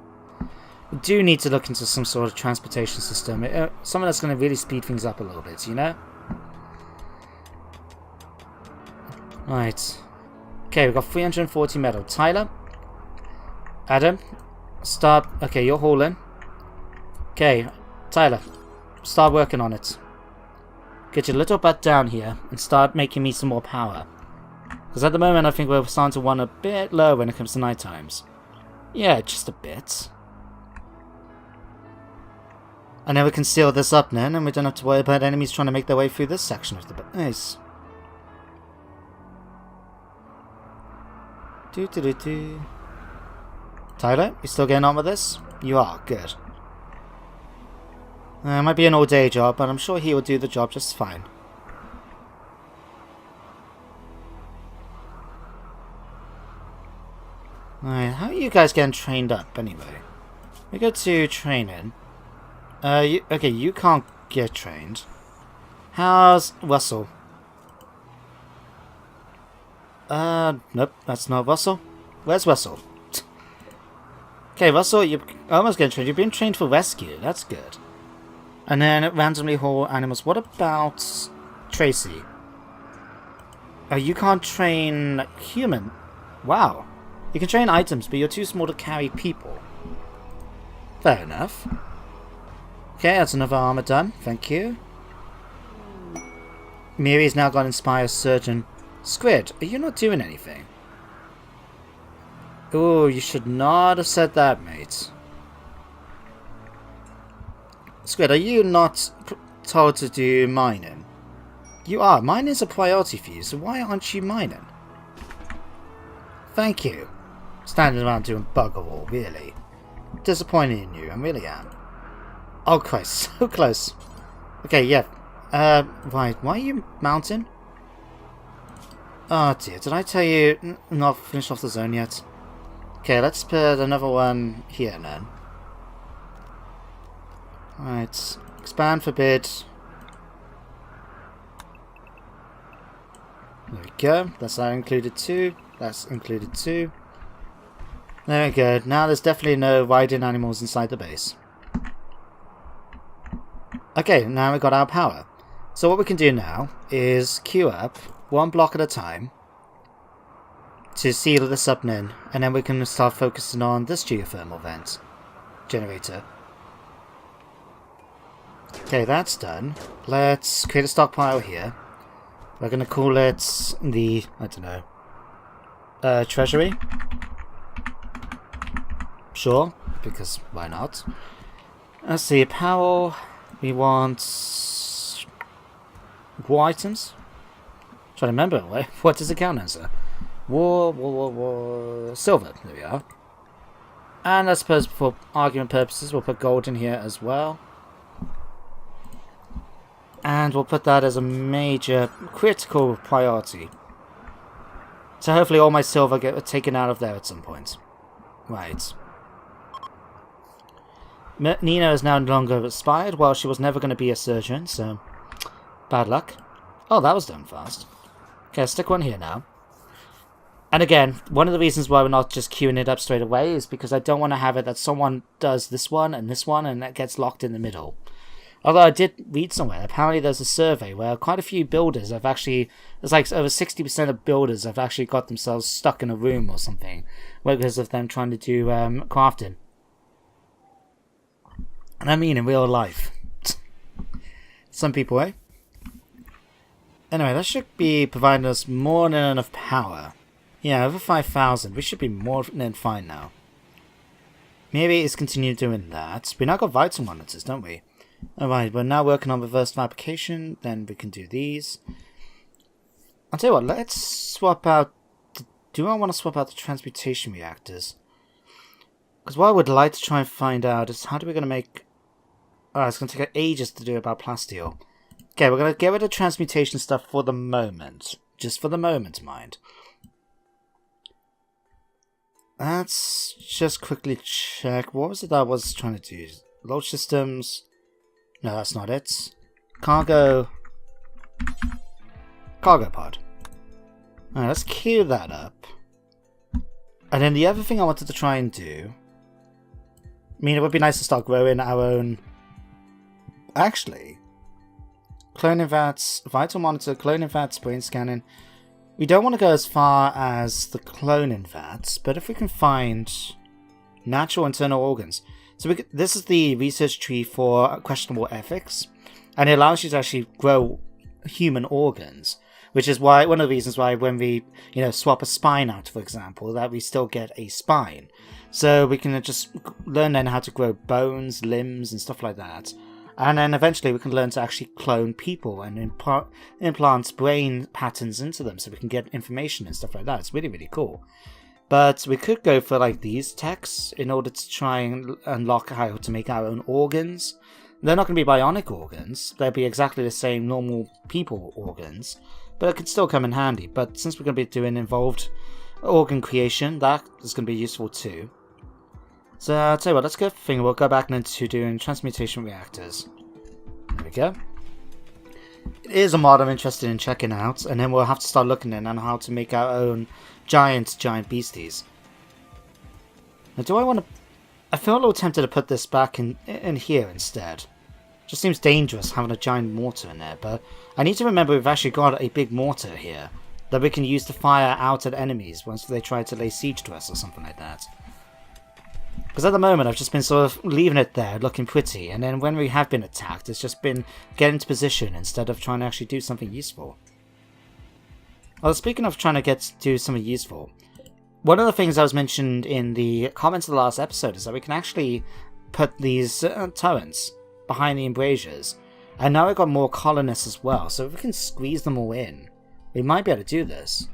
We do need to look into some sort of transportation system. Something that's going to really speed things up a little bit, you know? Right. Okay, we've got 340 metal. Tyler? Adam? Start... Okay, you're hauling. Okay, Tyler. Start working on it. Get your little butt down here and start making me some more power. Because at the moment I think we're starting to run a bit low when it comes to night times. Yeah, just a bit. And then we can seal this up then, and we don't have to worry about enemies trying to make their way through this section of the base. Tyler, you still getting on with this? You are, good. It might be an all-day job, but I'm sure he will do the job just fine. Alright, how are you guys getting trained up anyway? We go to training. Okay, you can't get trained. How's Russell? Nope, that's not Russell. Where's Russell? Okay, Russell, you're almost getting trained. You've been trained for rescue. That's good. And then randomly haul animals. What about Tracy? You can't train human. Wow. You can train items, but you're too small to carry people. Fair enough. Okay, that's another armor done. Thank you. Miri's now got Inspire Surgeon. Squid, are you not doing anything? Oh, you should not have said that, mate. Squid, are you not told to do mining? You are. Mining is a priority for you, so why aren't you mining? Thank you. Standing around doing bugger all, really. Disappointed in you, I really am. Oh Christ, so close. Okay, yeah. Right, why are you mounting? Oh dear, did I tell you not finished off the zone yet? Okay, let's put another one here then. Right, expand forbid. There we go, that's included too. That's included too. There we go, now there's definitely no riding animals inside the base. Okay, now we've got our power. So what we can do now is queue up one block at a time to seal this up in, and then we can start focusing on this geothermal vent generator. Okay, that's done. Let's create a stockpile here. We're going to call it the, I don't know, treasury. Sure, because why not? Let's see, apparel. We want war items. Trying to remember, what does it count as? War, silver. There we are. And I suppose for argument purposes, we'll put gold in here as well. And we'll put that as a major, critical priority. So hopefully all my silver get taken out of there at some point. Right. Nina is now no longer expired. Well, she was never going to be a surgeon, so bad luck. Oh, that was done fast. Okay, stick one here now. And again, one of the reasons why we're not just queuing it up straight away is because I don't want to have it that someone does this one, and that gets locked in the middle. Although I did read somewhere, apparently there's a survey where quite a few builders have actually, there's like over 60% of builders have actually got themselves stuck in a room or something because of them trying to do crafting. And I mean in real life. Some people, eh? Anyway, that should be providing us more than enough power. Yeah, over 5,000. We should be more than fine now. Maybe it's continue doing that. We now got vital monitors, don't we? Alright, we're now working on reverse fabrication. Then we can do these. I'll tell you what, let's swap out... Do I want to swap out the transmutation reactors? Because what I would like to try and find out is how do we going to make... Oh, it's going to take ages to do about plasteel. Okay, we're going to get rid of transmutation stuff for the moment. Just for the moment, mind. Let's just quickly check. What was it that I was trying to do? Load systems. No, that's not it. Cargo pod. Alright, let's queue that up. And then the other thing I wanted to try and do... I mean, it would be nice to start growing our own... Actually... Cloning vats, vital monitor, cloning vats, brain scanning. We don't want to go as far as the cloning vats, but if we can find natural internal organs. So this is the research tree for questionable ethics, and it allows you to actually grow human organs, which is why one of the reasons why when we swap a spine out, for example, that we still get a spine. So we can just learn then how to grow bones, limbs, and stuff like that. And then eventually we can learn to actually clone people and implant brain patterns into them so we can get information and stuff like that. It's really, really cool. But we could go for like these techs in order to try and unlock how to make our own organs. They're not going to be bionic organs. They'll be exactly the same normal people organs. But it could still come in handy. But since we're going to be doing involved organ creation, that is going to be useful too. So I'll tell you what, let's go for we'll go back into doing transmutation reactors. There we go. It is a mod I'm interested in checking out, and then we'll have to start looking in on how to make our own giant beasties. Now do I want to... I feel a little tempted to put this back in here instead. Just seems dangerous having a giant mortar in there, but I need to remember we've actually got a big mortar here that we can use to fire out at enemies once they try to lay siege to us or something like that. Because at the moment I've just been sort of leaving it there looking pretty, and then when we have been attacked it's just been getting into position instead of trying to actually do something useful. Well, speaking of trying to do something useful, one of the things I was mentioned in the comments of the last episode is that we can actually put these turrets behind the embrasures. And now we've got more colonists as well, so if we can squeeze them all in, we might be able to do this.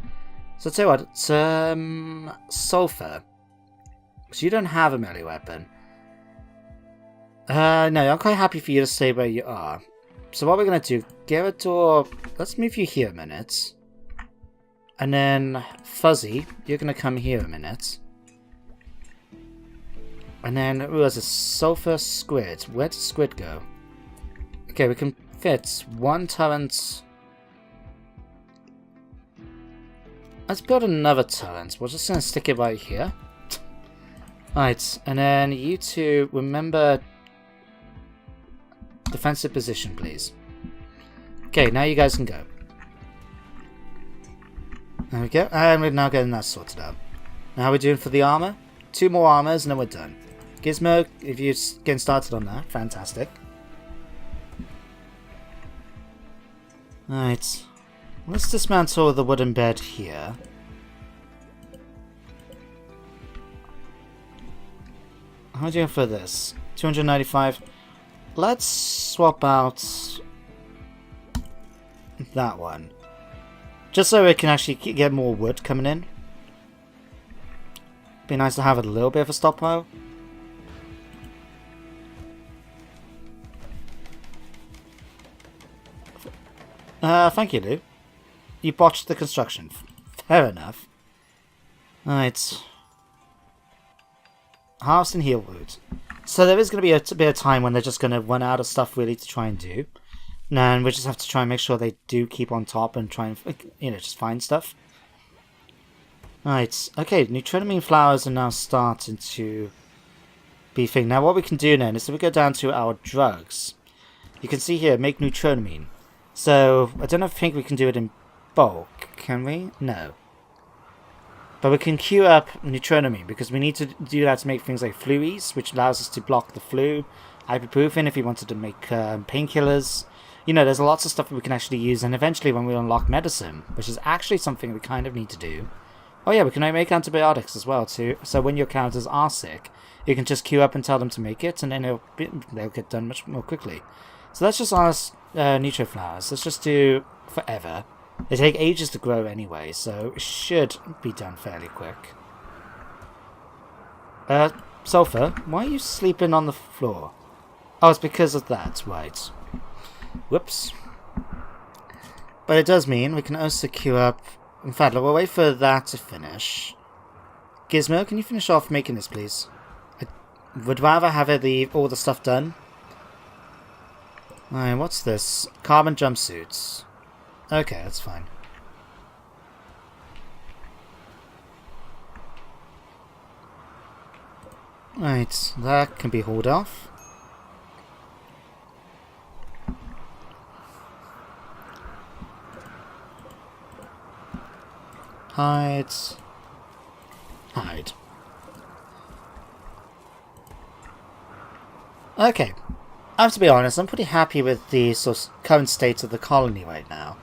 So tell you what, it's sulfur. So you don't have a melee weapon. No, I'm quite happy for you to stay where you are. So what we're going to do, Gyarados, let's move you here a minute. And then, Fuzzy, you're going to come here a minute. And then, there's a Sulfur Squid. Where did Squid go? Okay, we can fit one turret. Let's build another turret. We're just going to stick it right here. Alright, and then you two, remember defensive position, please. Okay, now you guys can go. There we go, and we're now getting that sorted out. Now how are we doing for the armor? 2 more armors and then we're done. Gizmo, if you're getting started on that, fantastic. Alright, let's dismantle the wooden bed here. How are we doing for this? 295. Let's swap out that one. Just so we can actually get more wood coming in. Be nice to have a little bit of a stockpile. Thank you, Lou. You botched the construction. Fair enough. Alright. Harvest and heal wood. So there is going to be a bit of time when they're just going to run out of stuff really to try and do. And we just have to try and make sure they do keep on top and try and, you know, just find stuff. Right, okay, Neutronamine flowers are now starting to be thing. Now what we can do then is if we go down to our drugs, you can see here, make Neutronamine. So, I don't think we can do it in bulk, can we? No. But we can queue up Neutronamine because we need to do that to make things like Fluies, which allows us to block the flu. Ibuprofen if we wanted to make painkillers. You know, there's lots of stuff that we can actually use, and eventually when we unlock medicine, which is actually something we kind of need to do. Oh yeah, we can make antibiotics as well too, so when your characters are sick, you can just queue up and tell them to make it, and then they'll get done much more quickly. So let's just ask Neutro Flowers. Let's just do forever. They take ages to grow anyway, so it should be done fairly quick. Sulfur, why are you sleeping on the floor? Oh, it's because of that, right. Whoops. But it does mean we can also queue up... In fact, we'll wait for that to finish. Gizmo, can you finish off making this, please? I would rather have all the stuff done. Alright, what's this? Carbon jumpsuits. Okay, that's fine. Right, that can be hauled off. Hide. Hide. Okay. I have to be honest, I'm pretty happy with the current state of the colony right now.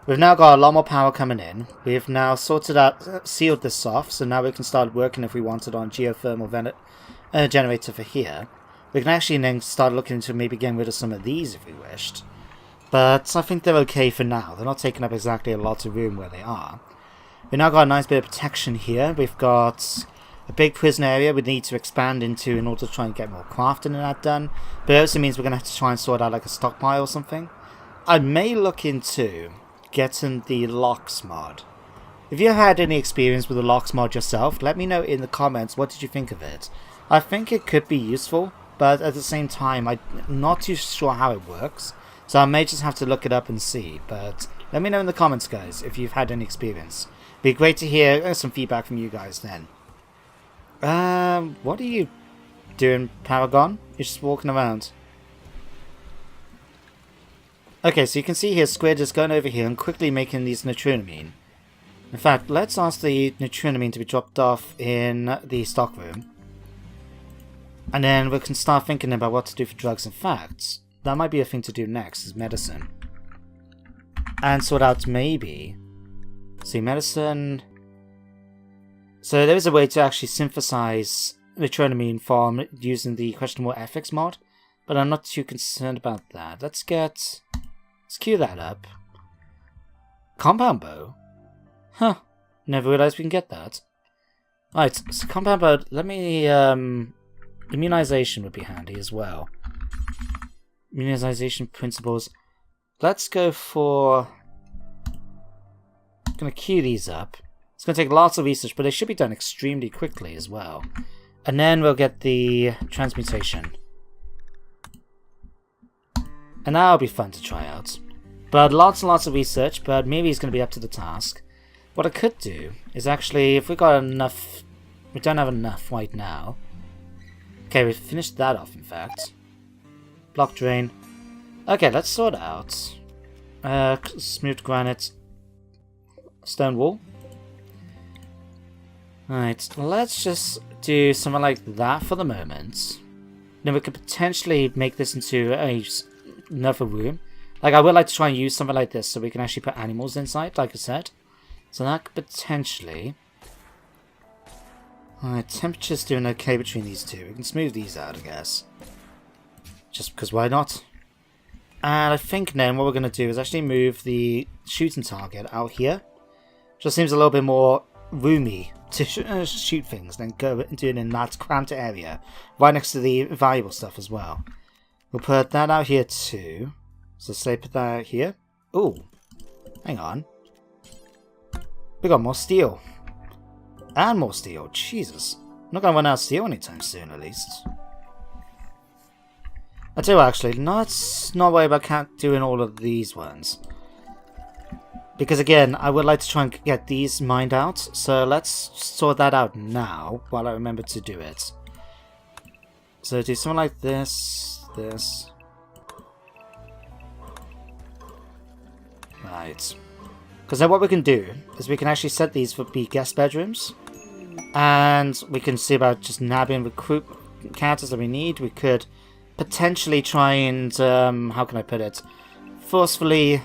We've now got a lot more power coming in. We've now sealed this off, so now we can start working if we wanted on geothermal generator for here. We can actually then start looking into maybe getting rid of some of these if we wished. But I think they're okay for now. They're not taking up exactly a lot of room where they are. We've now got a nice bit of protection here. We've got a big prison area we need to expand into in order to try and get more crafting and that done. But it also means we're going to have to try and sort out like a stockpile or something. I may look into getting the locks mod. If you had any experience with the locks mod yourself, let me know in the comments what did you think of it. I think it could be useful, but at the same time I'm not too sure how it works. So I may just have to look it up and see. But let me know in the comments, guys, if you've had any experience. Be great to hear some feedback from you guys then. What are you doing, Paragon? You're just walking around. Okay, so you can see here Squid is going over here and quickly making these Neutronamine. In fact, let's ask the Neutronamine to be dropped off in the stockroom. And then we can start thinking about what to do for drugs. In fact, that might be a thing to do next, is medicine. And sort out maybe See, medicine. So there is a way to actually synthesize metronamine from using the questionable ethics mod, but I'm not too concerned about that. Let's cue that up. Compound bow? Huh. Never realized we can get that. Right, so compound bow, let me, immunization would be handy as well. Immunization principles. Let's go for... I'm gonna queue these up. It's gonna take lots of research, but they should be done extremely quickly as well. And then we'll get the transmutation. And that'll be fun to try out. But lots and lots of research, but maybe he's gonna be up to the task. What I could do is actually, if we got enough... We don't have enough right now. Okay, we finished that off, in fact. Block drain. Okay, let's sort out. Smooth granite. Stone wall. Alright, let's just do something like that for the moment. Then we could potentially make this into another room. Like, I would like to try and use something like this so we can actually put animals inside, like I said. So that could potentially... Alright, temperature's doing okay between these two. We can smooth these out, I guess. Just because why not? And I think then what we're going to do is actually move the shooting target out here. Just seems a little bit more roomy to shoot things than do it in that cramped area. Right next to the valuable stuff as well. We'll put that out here too. So say put that out here. Ooh, hang on. We got more steel. And more steel. Jesus. I'm not going to run out of steel anytime soon, at least. I tell you what, actually, let's not worry about doing all of these ones. Because again, I would like to try and get these mined out. So let's sort that out now, while I remember to do it. So do something like this, this. Right. Because then what we can do is we can actually set these for be guest bedrooms. And we can see about just nabbing recruit characters that we need. We could potentially try and, how can I put it? Forcefully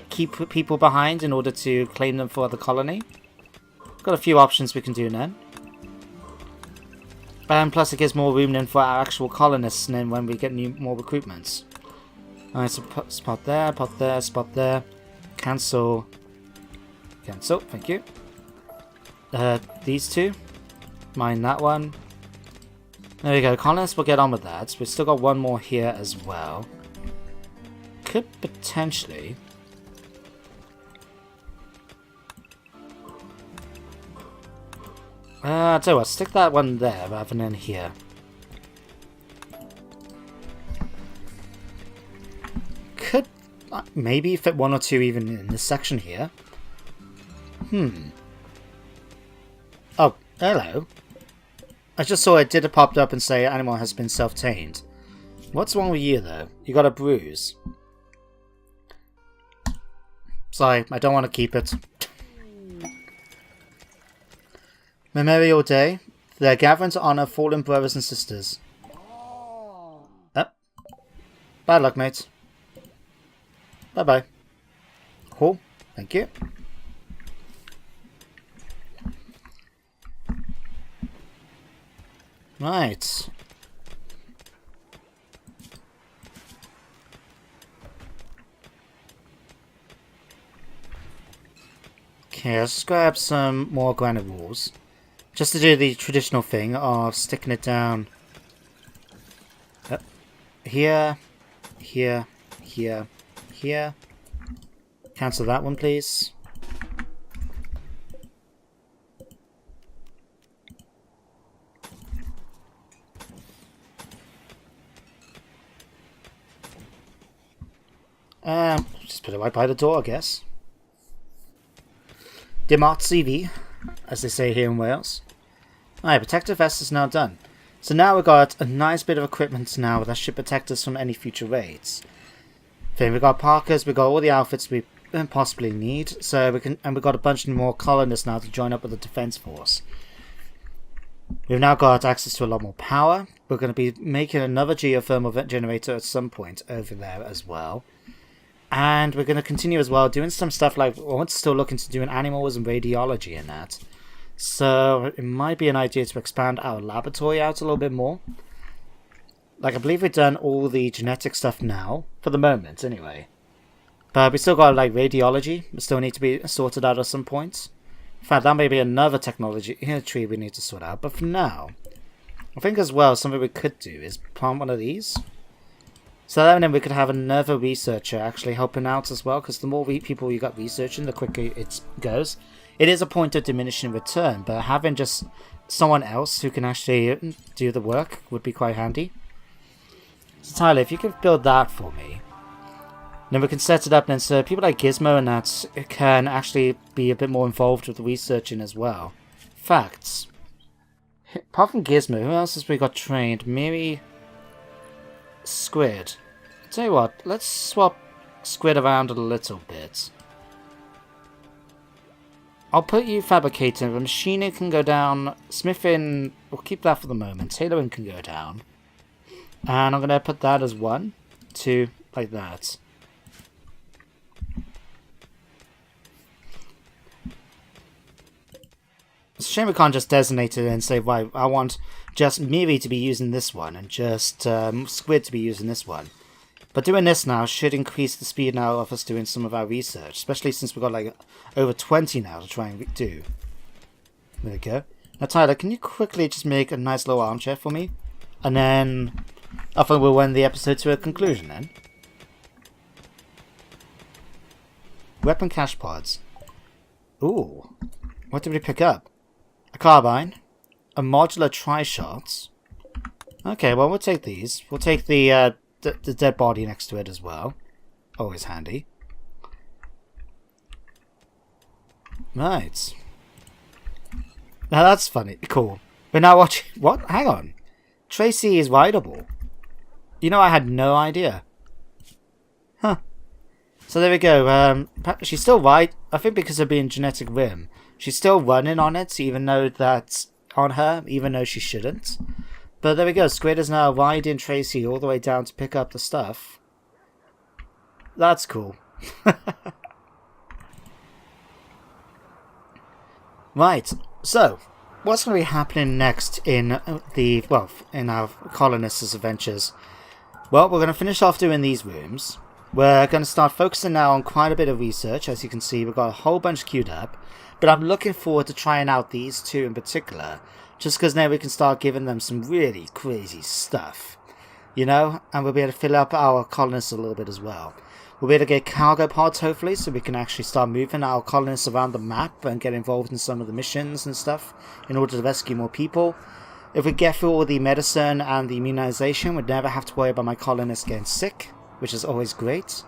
keep people behind in order to claim them for the colony. Got a few options we can do then. And plus it gives more room then for our actual colonists and then when we get more recruitments. Alright, so spot there, spot there. Cancel. Cancel, thank you. These two. Mine that one. There we go, colonists will get on with that. We've still got one more here as well. Could potentially... I'll tell you what, stick that one there rather than here. Could maybe fit one or two even in this section here. Oh, hello. I just saw it did popped up and say animal has been self-tamed. What's wrong with you though? You got a bruise. Sorry, I don't want to keep it. Memorial Day. They're gathering to honor fallen brothers and sisters. Oh. Bad luck, mates. Bye-bye. Cool. Thank you. Right. Okay, let's grab some more granite walls. Just to do the traditional thing of sticking it down here, here, here, here. Cancel that one, please. Just put it right by the door, I guess. Dimart CV, as they say here in Wales. Alright, protective vest is now done. So now we've got a nice bit of equipment now that should protect us from any future raids. Then we've got parkas, we've got all the outfits we possibly need, so we can, and we've got a bunch more colonists now to join up with the defense force. We've now got access to a lot more power. We're going to be making another geothermal generator at some point over there as well. And we're going to continue as well doing some stuff like, I want to still look into doing animals and radiology in that. So it might be an idea to expand our laboratory out a little bit more. Like, I believe we've done all the genetic stuff now, for the moment anyway. But we still got like radiology, we still need to be sorted out at some point. In fact, that may be another technology tree we need to sort out. But for now, I think as well, something we could do is plant one of these. So then we could have another researcher actually helping out as well, because the more people you got researching, the quicker it goes. It is a point of diminishing return, but having just someone else who can actually do the work would be quite handy. So Tyler, if you could build that for me, then we can set it up, and so people like Gizmo and that can actually be a bit more involved with the researching as well. Facts. Apart from Gizmo, who else has we got trained? Miri, Squid. Tell you what, let's swap Squid around a little bit. I'll put you fabricating, but machining can go down. Smithing, we'll keep that for the moment. Tailoring can go down. And I'm going to put that as 1, 2, like that. It's a shame we can't just designate it and say, right, I want just Miri to be using this one and just Squid to be using this one. But doing this now should increase the speed now of us doing some of our research, especially since we've got like over 20 now to try and do. There we go. Now Tyler, can you quickly just make a nice little armchair for me? And then I think we'll end the episode to a conclusion then. Weapon cache pods. Ooh. What did we pick up? A carbine. A modular tri-shots. Okay, well we'll take these. We'll take the dead body next to it as well. Always handy. Right. Now that's funny. Cool. We're now watching... What? Hang on. Tracy is rideable. You know, I had no idea. Huh. So there we go. She's still right. I think because of being GeneticRim, she's still running on it, even though that's on her, even though she shouldn't. But there we go. Squid is now riding Tracy all the way down to pick up the stuff. That's cool. Right. So, what's going to be happening next in in our colonists' adventures? Well, we're going to finish off doing these rooms. We're going to start focusing now on quite a bit of research. As you can see, we've got a whole bunch queued up. But I'm looking forward to trying out these two in particular. Just because now we can start giving them some really crazy stuff. You know? And we'll be able to fill up our colonists a little bit as well. We'll be able to get cargo pods, hopefully, so we can actually start moving our colonists around the map and get involved in some of the missions and stuff in order to rescue more people. If we get through all the medicine and the immunization, we'd never have to worry about my colonists getting sick, which is always great.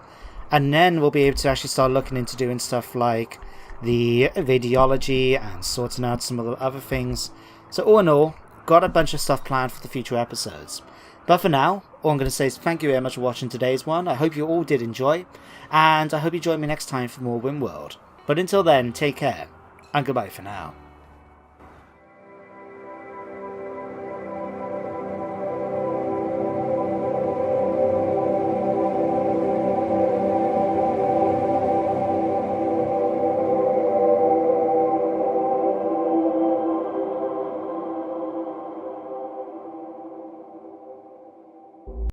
And then we'll be able to actually start looking into doing stuff like the radiology and sorting out some of the other things. So all in all, got a bunch of stuff planned for the future episodes. But for now, all I'm going to say is thank you very much for watching today's one. I hope you all did enjoy, and I hope you join me next time for more RimWorld. But until then, take care, and goodbye for now.